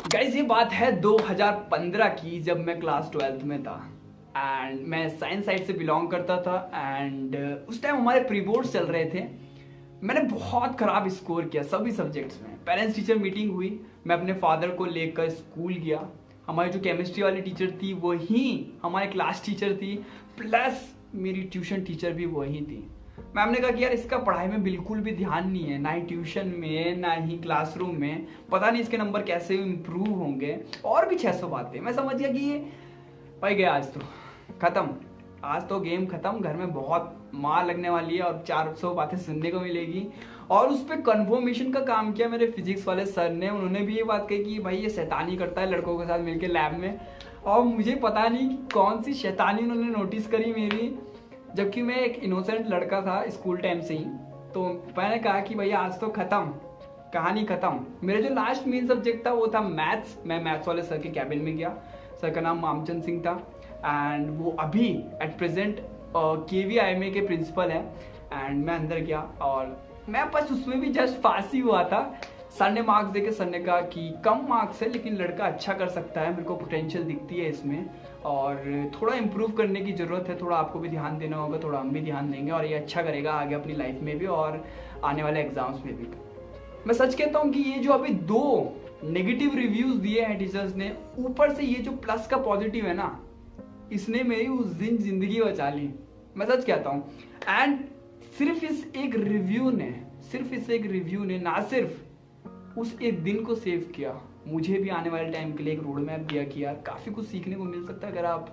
Guys ये बात है 2015 की, जब मैं क्लास 12th में था एंड मैं साइंस साइड से बिलोंग करता था। एंड उस टाइम हमारे प्री बोर्ड्स चल रहे थे। मैंने बहुत खराब स्कोर किया सभी सब्जेक्ट्स में। पेरेंट्स टीचर मीटिंग हुई, मैं अपने फादर को लेकर स्कूल गया। हमारी जो केमिस्ट्री वाली टीचर थी वही हमारे क्लास टीचर थी, प्लस मेरी ट्यूशन टीचर भी वही थी। मैम ने कहा कि यार इसका पढ़ाई में बिल्कुल भी ध्यान नहीं है, ना ही ट्यूशन में ना ही क्लासरूम में, पता नहीं इसके नंबर कैसे इम्प्रूव होंगे, और भी 600 बातें। मैं समझ गया कि ये भाई गया, आज तो खत्म, आज तो गेम खत्म। घर में बहुत मार लगने वाली है और 400 बातें सुनने को मिलेगी। और उस पर कन्फर्मेशन का काम किया मेरे फिजिक्स वाले सर ने। उन्होंने भी ये बात कही कि भाई ये शैतानी करता है लड़कों के साथ मिलकर लैब में। और मुझे पता नहीं कि कौन सी शैतानी उन्होंने नोटिस करी मेरी, जबकि मैं एक इनोसेंट लड़का था स्कूल टाइम से ही। तो मैंने कहा कि भैया आज तो खत्म, कहानी खत्म। मेरा जो लास्ट मेन सब्जेक्ट था वो था मैथ्स। मैं मैथ्स वाले सर के कैबिन में गया। सर का नाम मामचंद सिंह था एंड वो अभी एट प्रेजेंट KVIMA के प्रिंसिपल है। एंड मैं अंदर गया और मैं बस उसमें भी जस्ट पास ही हुआ था। सर ने मार्क्स देके सर ने कहा कि कम मार्क्स है लेकिन लड़का अच्छा कर सकता है, मेरे को पोटेंशियल दिखती है इसमें और थोड़ा इम्प्रूव करने की ज़रूरत है, थोड़ा आपको भी ध्यान देना होगा, थोड़ा हम भी ध्यान देंगे और ये अच्छा करेगा आगे अपनी लाइफ में भी और आने वाले एग्जाम्स में भी। मैं सच कहता हूँ कि ये जो अभी 2 नेगेटिव रिव्यूज़ दिए हैं टीचर्स ने, ऊपर से ये जो प्लस का पॉजिटिव है ना, इसने मेरी उस दिन ज़िंदगी बचा ली। मैं सच कहता हूँ। एंड सिर्फ इस एक रिव्यू ने ना सिर्फ उस एक दिन को सेव किया, मुझे भी आने वाले टाइम के लिए एक रोड मैप दिया कि यार काफ़ी कुछ सीखने को मिल सकता है अगर आप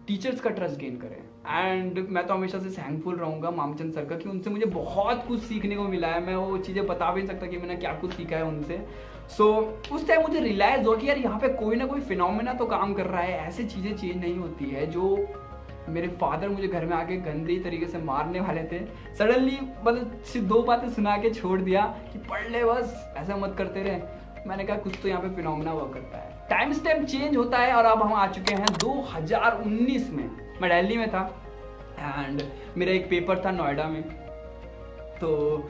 टीचर्स का ट्रस्ट गेन करें। एंड मैं तो हमेशा से थैंकफुल रहूँगा मामचंद सर का कि उनसे मुझे बहुत कुछ सीखने को मिला है। मैं वो चीज़ें बता भी नहीं सकता कि मैंने क्या कुछ सीखा है उनसे। सो उस टाइम मुझे रियलाइज़ हो कि यार यहाँ पे कोई ना कोई फिनोमेना तो काम कर रहा है, ऐसी चीज़ें चेंज नहीं होती है। जो मेरे फादर मुझे घर में आके गंदी तरीके से मारने वाले थे, सडनली मतलब सिर्फ 2 बातें सुना के छोड़ दिया कि पढ़ ले बस, ऐसा मत करते रहे। मैंने कहा कुछ तो यहाँ पे फिनोमेना वर्क करता है। टाइम स्टेप चेंज होता है और अब हम आ चुके हैं 2019 में। मैं दिल्ली में था एंड मेरा एक पेपर था नोएडा में। तो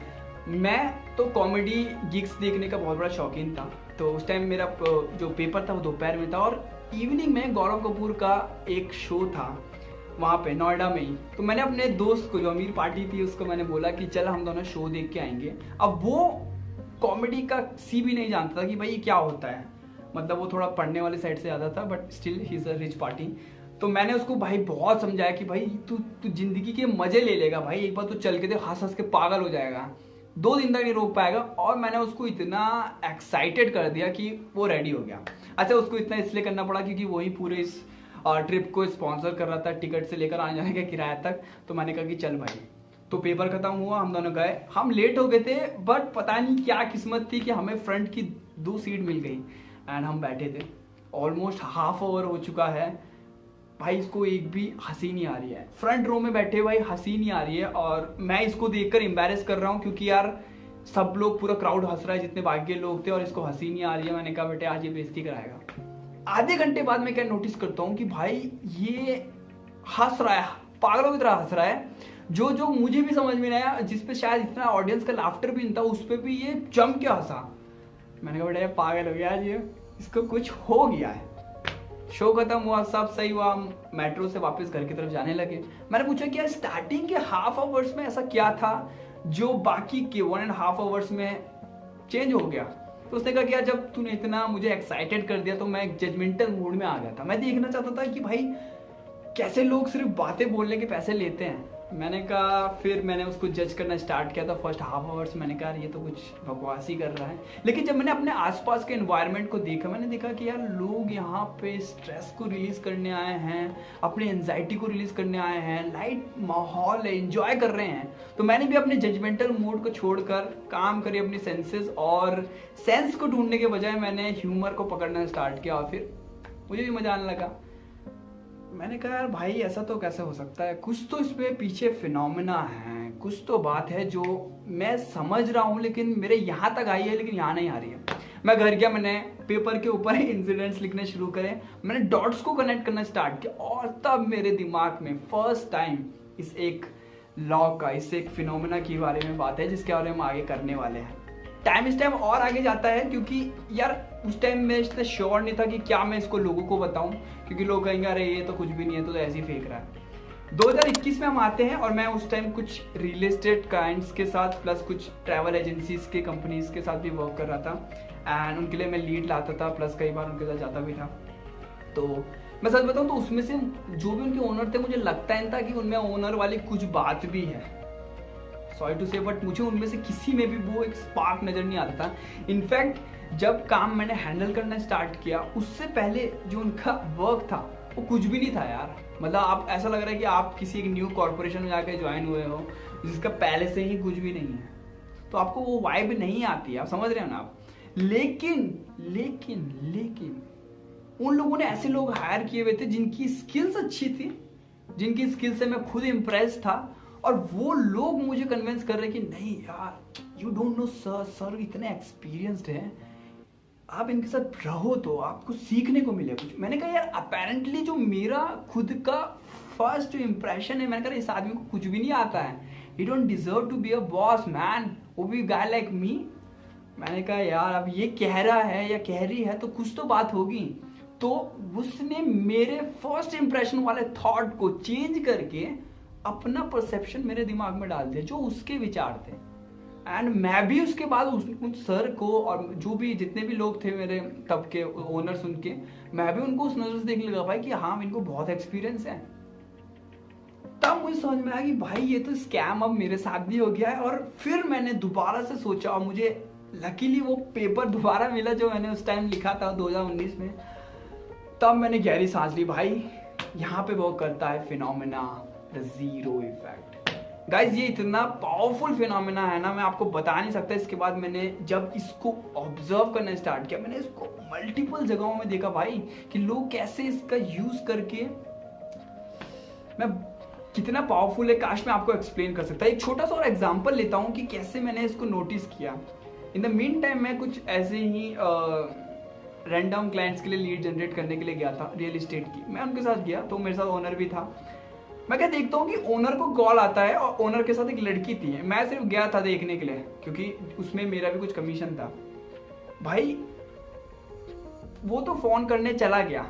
मैं तो कॉमेडी गिग्स देखने का बहुत बड़ा शौकीन था। तो उस टाइम मेरा जो पेपर था वो दोपहर में था और इवनिंग में गौरव कपूर का एक शो था वहाँ पे नोएडा में ही। तो मैंने अपने दोस्त को, जो अमीर पार्टी थी, उसको मैंने बोला कि चल हम दोनों शो देख के आएंगे। अब वो कॉमेडी का सी भी नहीं जानता था कि भाई ये क्या होता है, मतलब वो थोड़ा पढ़ने वाले साइड से ज़्यादा था, but still he is a rich party. तो मैंने उसको भाई बहुत समझाया कि भाई तू जिंदगी के मजे ले लेगा भाई, एक बार तू चल के दे, हंस हंस के पागल हो जाएगा, 2 दिन तक नहीं रोक पाएगा। और मैंने उसको इतना एक्साइटेड कर दिया कि वो रेडी हो गया। अच्छा, उसको इतना इसलिए करना पड़ा क्योंकि वही पूरे इस ट्रिप को स्पॉन्सर कर रहा था, टिकट से लेकर आने जाने का किराया तक। तो मैंने कहा कि चल भाई। तो पेपर खत्म हुआ, हम दोनों गए। हम लेट हो गए थे बट पता नहीं क्या किस्मत थी कि हमें फ्रंट की 2 सीट मिल गई एंड हम बैठे थे। ऑलमोस्ट हाफ आवर हो चुका है भाई, इसको एक भी हंसी नहीं आ रही है। फ्रंट रो में बैठे भाई हंसी नहीं आ रही है और मैं इसको देखकर एम्बैरेस कर रहा हूँ क्योंकि यार सब लोग, पूरा क्राउड हंस रहा है, जितने बाकी के लोग थे, और इसको हंसी नहीं आ रही है। मैंने कहा बेटे आज ये बेइज्जती कराएगा। आधे घंटे बाद मैं क्या नोटिस करता हूँ कि भाई ये हंस रहा है, पागलों की तरह हंस रहा है, जो मुझे भी समझ में नहीं आया, जिसपे शायद इतना ऑडियंस का लाफ्टर भी नहीं था, उस पर भी ये जम के हंसा। मैंने कहा बेटा पागल हो गया आज ये, इसको कुछ हो गया है। शो खत्म हुआ, सब सही हुआ, मेट्रो से वापस घर की तरफ जाने लगे। मैंने पूछा कि यार स्टार्टिंग के हाफ आवर्स में ऐसा क्या था जो बाकी के 1.5 आवर्स में चेंज हो गया। तो उसने कहा कि यार जब तूने इतना मुझे एक्साइटेड कर दिया तो मैं एक जजमेंटल मूड में आ गया था। मैं देखना चाहता था कि भाई कैसे लोग सिर्फ बातें बोलने के पैसे लेते हैं। मैंने कहा, फिर मैंने उसको जज करना स्टार्ट किया था फर्स्ट हाफ आवर्स। मैंने कहा ये तो कुछ बकवास ही कर रहा है। लेकिन जब मैंने अपने आसपास के एनवायरनमेंट को देखा, मैंने देखा कि यार लोग यहाँ पे स्ट्रेस को रिलीज करने आए हैं, अपनी एंजाइटी को रिलीज करने आए हैं, लाइट माहौल है, एंजॉय कर रहे हैं। तो मैंने भी अपने जजमेंटल मूड को छोड़कर काम करी अपनी सेंसेस, और सेंस को ढूंढने के बजाय मैंने ह्यूमर को पकड़ना स्टार्ट किया और फिर मुझे भी मजा आने लगा। मैंने कहा यार भाई ऐसा तो कैसे हो सकता है, कुछ तो इसमें पीछे फिनोमेना है, कुछ तो बात है जो मैं समझ रहा हूँ लेकिन मेरे यहाँ तक आई है लेकिन यहाँ नहीं आ रही है। मैं घर गया, मैंने पेपर के ऊपर इंसिडेंट्स लिखने शुरू करे, मैंने डॉट्स को कनेक्ट करना स्टार्ट किया और तब मेरे दिमाग में फर्स्ट टाइम इस एक लॉ का, इस एक फिनोमेना के बारे में बात है जिसके बारे में हम आगे करने वाले हैं। टाइम इस टाइम और आगे जाता है, क्योंकि यार उस टाइम मैं इतना श्योर नहीं था कि क्या मैं इसको लोगों को बताऊं, क्योंकि लोग कहेंगे अरे ये तो कुछ भी नहीं है, तो ऐसे ही फेंक रहा है। 2021 में हम आते हैं और मैं उस टाइम कुछ रियल एस्टेट क्लाइंट्स के साथ प्लस कुछ ट्रैवल एजेंसीज के कंपनीज के साथ भी वर्क कर रहा था, एंड उनके लिए मैं लीड लाता था, प्लस कई बार उनके साथ जाता भी था। तो मैं सच बताऊं तो उसमें से जो भी उनके ओनर थे, मुझे लगता ही था कि उनमें ओनर वाली कुछ बात भी है, सॉरी टू से, बट मुझे उनमें से किसी में भी वो एक स्पार्क नजर नहीं आता था। इनफैक्ट जब काम मैंने हैंडल करना स्टार्ट किया, उससे पहले जो उनका वर्क था वो कुछ भी नहीं था यार। मतलब आप ऐसा लग रहा है कि आप किसी एक न्यू कॉर्पोरेशन में जाकर ज्वाइन हुए हो जिसका पहले से ही कुछ भी नहीं है, तो आपको वो वाइब नहीं आती है, आप समझ रहे हो ना आप। लेकिन उन लोगों ने ऐसे लोग हायर किए हुए थे जिनकी स्किल्स अच्छी थी, जिनकी स्किल्स से मैं खुद इम्प्रेस था, और वो लोग मुझे कन्विंस कर रहे कि नहीं यार you don't know sir, sir इतने एक्सपीरियंस्ड हैं, आप इनके साथ रहो तो आपको सीखने को मिले कुछ। मैंने कहा यार अपेरेंटली जो मेरा खुद का फर्स्ट जो इम्प्रेशन है, मैंने कहा इस आदमी को कुछ भी नहीं आता है, he don't deserve to be a boss man, वो भी गाय लाइक मी। मैंने कहा यार अब ये कह रहा है या कह रही है तो कुछ तो बात होगी। तो उसने मेरे फर्स्ट इंप्रेशन वाले थॉट को चेंज करके अपना परसेप्शन मेरे दिमाग में डाल दिया, जो उसके विचार थे। एंड मैं भी उसके बाद उन सर को और जो भी जितने भी लोग थे मेरे तब के ओनर्स, उनके मैं भी उनको उस नजर से देखने लगा भाई कि हाँ इनको बहुत एक्सपीरियंस है। तब मुझे समझ में आया कि भाई ये तो स्कैम अब मेरे साथ भी हो गया है। और फिर मैंने दोबारा से सोचा, और मुझे लकीली वो पेपर दोबारा मिला जो मैंने उस टाइम लिखा था 2019 में। तब मैंने गहरी सांस ली, भाई यहाँ पे वो करता है phenomena the zero effect. Guys ये इतना पावरफुल फिनोमेना है ना, मैं आपको बता नहीं सकता। इसके बाद मैंने जब इसको ऑब्जर्व करना स्टार्ट किया, मैंने इसको मल्टीपल जगहों में देखा भाई कि लोग कैसे इसका यूज करके, मैं कितना पावरफुल है काश मैं आपको एक्सप्लेन कर सकता। एक छोटा सा और एग्जांपल लेता हूं कि कैसे मैंने इसको नोटिस किया। इन द मीन टाइम मैं कुछ ऐसे ही रैंडम क्लाइंट्स के लिए लीड जनरेट करने के लिए गया था रियल एस्टेट की। मैं उनके साथ गया तो मेरे साथ ओनर भी था। मैं क्या देखता हूँ कि ओनर को कॉल आता है और ओनर के साथ एक लड़की थी। मैं सिर्फ गया था देखने के लिए क्योंकि उसमें मेरा भी कुछ कमीशन था। भाई वो तो फोन करने चला गया,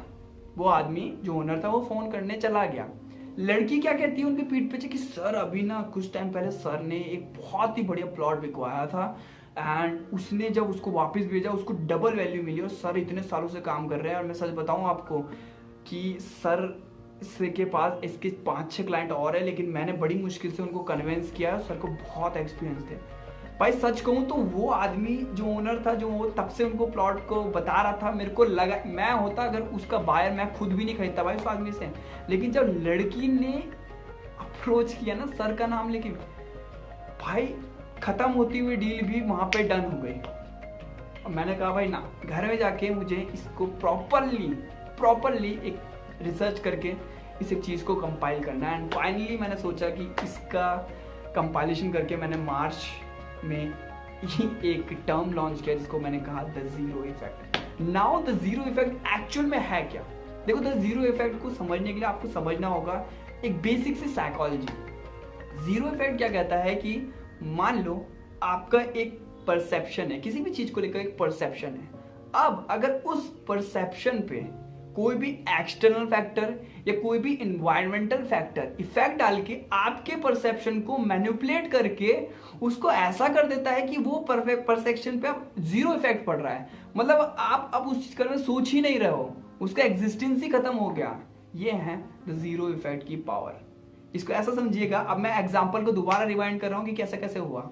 वो आदमी जो ओनर था वो फोन करने चला गया। लड़की क्या कहती है उनके पीठ पीछे कि सर अभी ना कुछ टाइम पहले सर ने एक बहुत ही बढ़िया प्लॉट बिकवाया था एंड उसने जब उसको वापस भेजा उसको डबल वैल्यू मिली और सर इतने सालों से काम कर रहे हैं। और मैं सच बताऊं आपको कि सर के पास इसके 5-6 क्लाइंट और है, लेकिन मैंने बड़ी मुश्किल से उनको कन्विंस किया। सर को बहुत एक्सपीरियंस थे। भाई सच कहूँ तो वो आदमी जो ओनर था, जो वो तब से उनको प्लॉट को बता रहा था, मेरे को लगा मैं होता अगर उसका बायर, मैं खुद भी नहीं खरीदता भाई उस आदमी से। लेकिन जब लड़की ने अप्रोच किया ना सर का नाम लेके, भाई खत्म होती हुई डील भी वहां पे डन हो गई। और मैंने कहा भाई ना, घर में जाके मुझे इसको प्रॉपरली एक रिसर्च करके इस एक चीज को कंपाइल करना है। एंड फाइनली मैंने सोचा कि इसका कंपाइलेशन करके मैंने मार्च में एक टर्म लॉन्च किया जिसको मैंने कहा the zero effect. Now the zero effect actual में है क्या? देखो द जीरो इफेक्ट को समझने के लिए आपको समझना होगा एक बेसिक सी साइकोलॉजी। जीरो इफेक्ट क्या कहता है कि मान लो आपका एक परसेप्शन है, किसी भी चीज को लेकर एक परसेप्शन है। अब अगर उस परसेप्शन पे कोई भी एक्सटर्नल फैक्टर या कोई भी इन्वायरमेंटल फैक्टर इफेक्ट डाल के आपके परसेप्शन को मैनिपुलेट करके उसको ऐसा कर देता है कि वो परफेक्ट परसेप्शन पे अब जीरो इफेक्ट पड़ रहा है, मतलब आप अब उस चीज के बारे में सोच ही नहीं रहे हो, उसका एग्जिस्टेंस ही खत्म हो गया। ये है द जीरो इफेक्ट की पावर। इसको ऐसा समझिएगा। अब मैं एग्जाम्पल को दोबारा रिवाइंड कर रहा हूँ कि कैसे कैसे हुआ।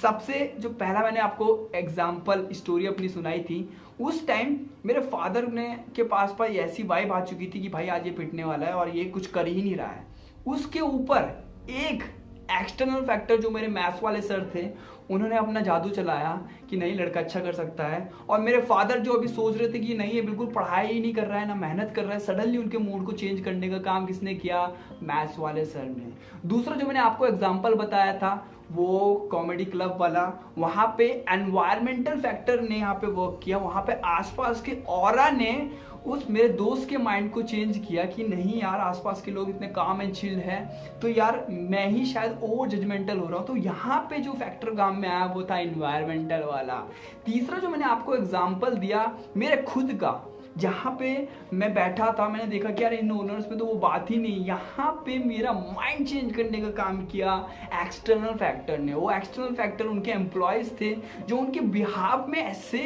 सबसे जो पहला मैंने आपको एग्जाम्पल स्टोरी अपनी सुनाई थी, उस टाइम मेरे फादर ने के पास ऐसी वाइब आ चुकी थी कि भाई आज ये पिटने वाला है और ये कुछ कर ही नहीं रहा है। उसके ऊपर एक एक्सटर्नल फैक्टर जो मेरे मैथ्स वाले सर थे, उन्होंने अपना जादू चलाया कि नहीं लड़का अच्छा कर सकता है। और मेरे फादर जो अभी सोच रहे थे कि नहीं ये बिल्कुल पढ़ाई ही नहीं कर रहा है, ना मेहनत कर रहा है, सडनली उनके मूड को चेंज करने का काम किसने किया? मैथ्स वाले सर ने। दूसरा जो मैंने आपको एग्जाम्पल बताया था वो कॉमेडी क्लब वाला, वहां पे एनवायरमेंटल फैक्टर ने यहाँ पे वर्क किया। वहां पे आसपास के ऑरा ने उस मेरे दोस्त के माइंड को चेंज किया कि नहीं यार आसपास के लोग इतने काम एंड चिल है, तो यार मैं ही शायद ओवर जजमेंटल हो रहा हूँ। तो यहाँ पे जो फैक्टर काम में आया वो था इन्वायरमेंटल वाला। तीसरा जो मैंने आपको एग्जाम्पल दिया मेरे खुद का, जहाँ पे मैं बैठा था मैंने देखा कि यार इन ओनर्स में तो वो बात ही नहीं, यहाँ पे मेरा माइंड चेंज करने का काम किया एक्सटर्नल फैक्टर ने। वो एक्सटर्नल फैक्टर उनके एम्प्लॉयज़ थे जो उनके बिहाफ में ऐसे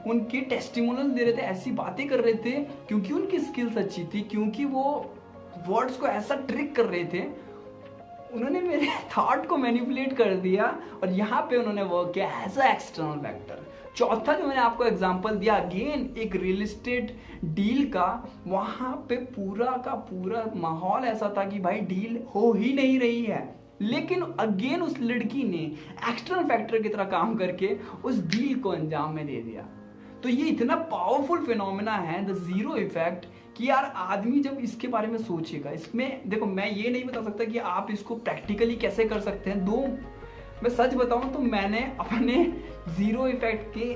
उनके टेस्टिमोनियल दे रहे थे, ऐसी बातें कर रहे थे क्योंकि उनकी स्किल्स अच्छी थी, क्योंकि वो वर्ड्स को ऐसा ट्रिक कर रहे थे, उन्होंने मेरे थॉट को मैनिपुलेट कर दिया और यहाँ पे उन्होंने वर्क किया एज अ एक्सटर्नल फैक्टर। चौथा जो मैंने आपको एग्जांपल दिया अगेन एक रियल एस्टेट डील का, वहाँ पे पूरा का पूरा माहौल ऐसा था कि भाई डील हो ही नहीं रही है, लेकिन अगेन उस लड़की ने एक्सटर्नल फैक्टर की तरह काम करके उस डील को अंजाम में दे दिया। तो ये इतना पावरफुल फिनोमेना है द जीरो इफेक्ट कि यार आदमी जब इसके बारे में सोचेगा, इसमें देखो मैं ये नहीं बता सकता कि आप इसको प्रैक्टिकली कैसे कर सकते हैं। मैं सच बताऊं तो मैंने अपने जीरो इफेक्ट के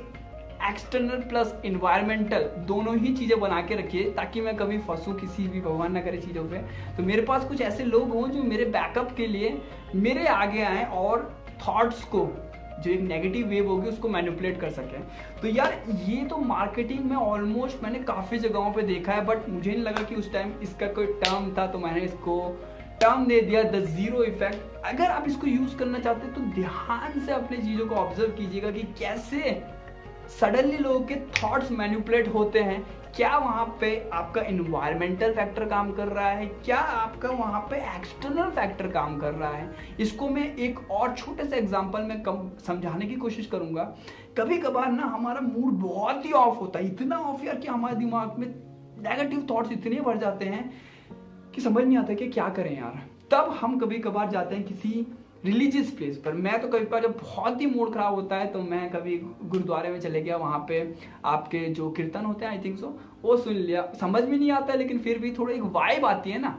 एक्सटर्नल प्लस इन्वायरमेंटल दोनों ही चीज़ें बना के रखिए ताकि मैं कभी फंसूँ किसी भी भगवान ना करे चीज़ों पे। तो मेरे पास कुछ ऐसे लोग हों जो मेरे बैकअप के लिए मेरे आगे आएँ और थॉट्स को जो एक नेगेटिव वेव होगी उसको मैनिपुलेट कर सकें। तो यार ये तो मार्केटिंग में ऑलमोस्ट मैंने काफ़ी जगहों पे देखा है, बट मुझे नहीं लगा कि उस टाइम इसका कोई टर्म था, तो मैंने इसको टर्म दे दिया द जीरो इफेक्ट। अगर आप इसको यूज करना चाहते हैं तो ध्यान से अपने चीज़ों को ऑब्जर्व कीजिएगा कि कैसे सडनली लोगों के थॉट्स मैनिपुलेट होते हैं। क्या वहाँ पे आपका इन्वायरमेंटल फैक्टर काम कर रहा है, क्या आपका वहाँ पे एक्सटर्नल फैक्टर काम कर रहा है। इसको मैं एक और छोटे से एग्जांपल में कम समझाने की कोशिश करूँगा। कभी कभार ना हमारा मूड बहुत ही ऑफ होता है, इतना ऑफ यार कि हमारे दिमाग में नेगेटिव थॉट्स इतने भर जाते हैं कि समझ नहीं आता कि क्या करें यार। तब हम कभी कभार जाते हैं किसी रिलीजियस प्लेस पर। मैं तो कभी कभार जब बहुत ही मूड खराब होता है तो मैं कभी गुरुद्वारे में चले गया, वहाँ पे आपके जो कीर्तन होते हैं आई थिंक सो वो सुन लिया। समझ में नहीं आता लेकिन फिर भी थोड़ी एक वाइब आती है ना,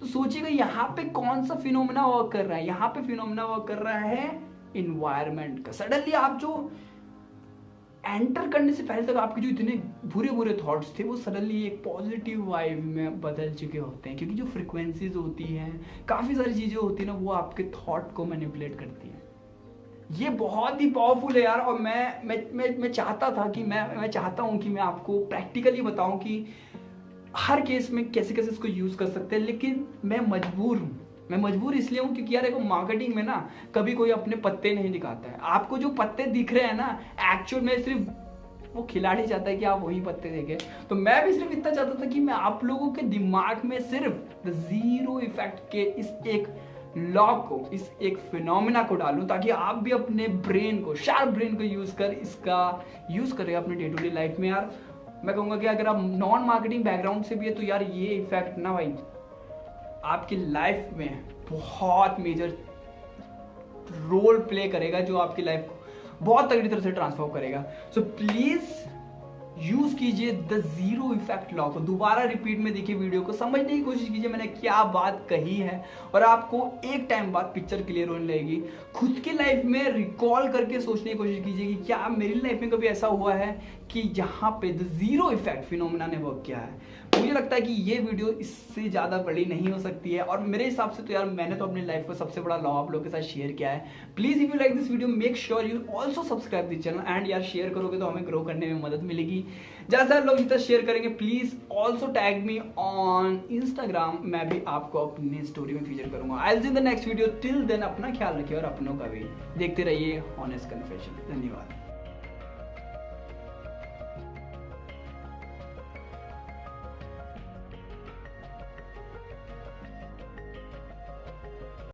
तो सोचिएगा यहाँ पे कौन सा फिनोमेना वर्क कर रहा है। यहाँ पे फिनोमेना वर्क कर रहा है इन्वायरमेंट का। सडनली आप जो एंटर करने से पहले तक आपके जो इतने बुरे बुरे थॉट्स थे वो सडनली एक पॉजिटिव वाइब में बदल चुके होते हैं, क्योंकि जो फ्रिक्वेंसीज होती हैं, काफ़ी सारी चीज़ें होती हैं ना, वो आपके थॉट को मैनिपुलेट करती हैं। ये बहुत ही पावरफुल है यार। और मैं चाहता था कि मैं चाहता हूँ कि मैं आपको प्रैक्टिकली बताऊँ कि हर केस में कैसे कैसे इसको यूज़ कर सकते हैं, लेकिन मैं मजबूर हूँ। मैं मजबूर इसलिए हूँ क्योंकि यार देखो मार्केटिंग में ना कभी कोई अपने पत्ते नहीं दिखाता है। आपको जो पत्ते दिख रहे हैं ना एक्चुअल में सिर्फ वो खिलाड़ी चाहता है कि आप वही पत्ते देखें। तो मैं भी सिर्फ इतना चाहता था कि मैं आप लोगों के दिमाग में सिर्फ द जीरो इफेक्ट के इस एक लॉ को, इस एक फिनोमेना को डालूं, ताकि आप भी अपने ब्रेन को, शार्प ब्रेन को इसका यूज करें अपने डे टू डे लाइफ में। यार मैं कहूँगा कि अगर आप नॉन मार्केटिंग बैकग्राउंड से भी है तो यार ये इफेक्ट ना भाई आपकी लाइफ में बहुत मेजर रोल प्ले करेगा, जो आपकी लाइफ को बहुत तगड़ी तरह से ट्रांसफॉर्म करेगा। सो प्लीज यूज कीजिए द जीरो इफेक्ट लॉ को। दोबारा रिपीट में देखिए वीडियो को, समझने की कोशिश कीजिए मैंने क्या बात कही है, और आपको एक टाइम बाद पिक्चर क्लियर होने लगेगी। खुद की लाइफ में रिकॉल करके सोचने की कोशिश कीजिए कि क्या मेरी लाइफ में कभी ऐसा हुआ है कि जहाँ पे द जीरो इफेक्ट फिनोमेना ने वर्क किया है। मुझे लगता है कि ये वीडियो इससे ज़्यादा बड़ी नहीं हो सकती है, और मेरे हिसाब से तो यार मैंने तो अपनी लाइफ को सबसे बड़ा लॉ आप लोगों के साथ शेयर किया है। Please if you like this video make sure you also subscribe this channel, and यार शेयर करोगे तो हमें ग्रो करने में मदद मिलेगी। ज़्यादा लोग जितना शेयर करेंगे please also tag me on Instagram, मैं भी आपको अपनी स्टोरी में फीचर करूंगा। I will see the next video, till then अपना ख्याल रखिए और अपनों का भी। देखते रहिए ऑनेस्ट कन्फेशन। धन्यवाद।